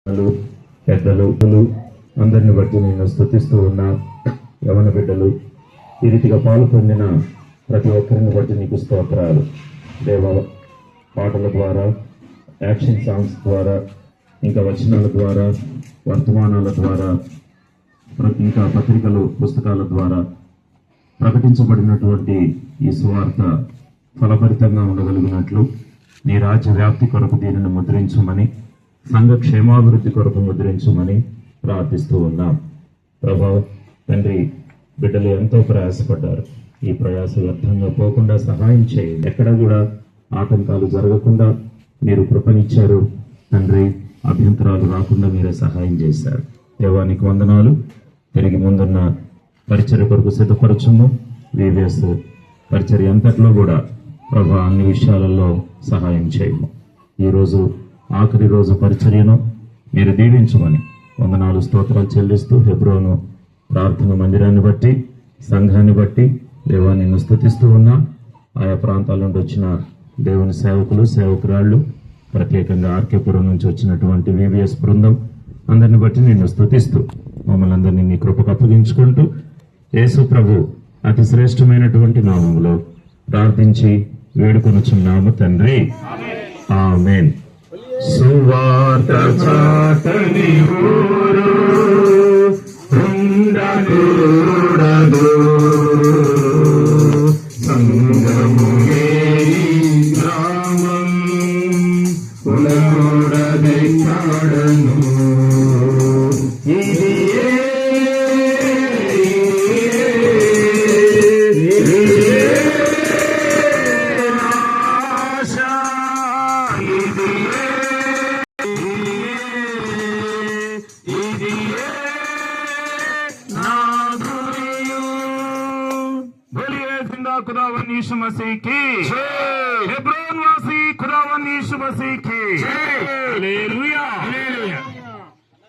పెద్దలు అందరిని బట్టి నేను స్తుతిస్తూ ఉన్నా. యవన బిడ్డలు ఈ రీతిగా పాలు పొందిన ప్రతి ఒక్కరిని బట్టి నీకు స్తోత్రాలు దేవ. పాటల ద్వారా, యాక్షన్ సాంగ్స్ ద్వారా, ఇంకా వచనాల ద్వారా, వర్తమానాల ద్వారా, ఇంకా పత్రికలు, పుస్తకాల ద్వారా ప్రకటించబడినటువంటి ఈ సువార్త ఫలభరితంగా ఉండగలిగినట్లు నీ రాజ్య వ్యాప్తి కొరకు దీనిని ముద్రించమని, సంఘ క్షేమాభివృద్ధి కొరకు ముద్రించమని ప్రార్థిస్తూ ఉన్నాం. ప్రభా తండ్రి, బిడ్డలు ఎంతో ప్రయాసపడ్డారు. ఈ ప్రయాస వ్యర్థంగా పోకుండా సహాయం చేయండి. ఎక్కడ కూడా ఆటంకాలు జరగకుండా మీరు కృపనిచ్చారు తండ్రి. అభ్యంతరాలు రాకుండా మీరే సహాయం చేశారు. దేవానికి వందనాలు. తిరిగి ముందున్న పరిచర్య కొరకు సిద్ధపరచుము. వీవేస్ పరిచర్య అంతట్లో కూడా ప్రభా అన్ని విషయాలలో సహాయం చేయము. ఈరోజు ఆఖరి రోజు పరిచర్యను మీరు దీవించమని వందనాలు, స్తోత్రాలు చెల్లిస్తూ హెబ్రోను ప్రార్థన మందిరాన్ని బట్టి, సంఘాన్ని బట్టి దేవా నిన్ను స్తుతిస్తూ ఉన్నా. ఆయా ప్రాంతాల నుండి వచ్చిన దేవుని సేవకులు, సేవకురాళ్ళు, ప్రత్యేకంగా ఆర్కేపురం నుంచి వచ్చినటువంటి వివిఎస్ బృందం అందరిని బట్టి నిన్ను స్తుతిస్తూ మమ్మల్ని అందరినీ నీ కృపకు అప్పగించుకుంటూ యేసు ప్రభు అతి శ్రేష్టమైనటువంటి నామములో ప్రార్థించి వేడుకొనుచున్నాము తండ్రి, ఆమేన్. సువార్త చాటని ఊరు ఉండకూడదు, సంగము లేని గ్రామం ఉండకూడదెక్కడను. खुदावन यीशु मसीह की हेब्रोन वासी खुदावन यीशु मसीह की हालेलुया।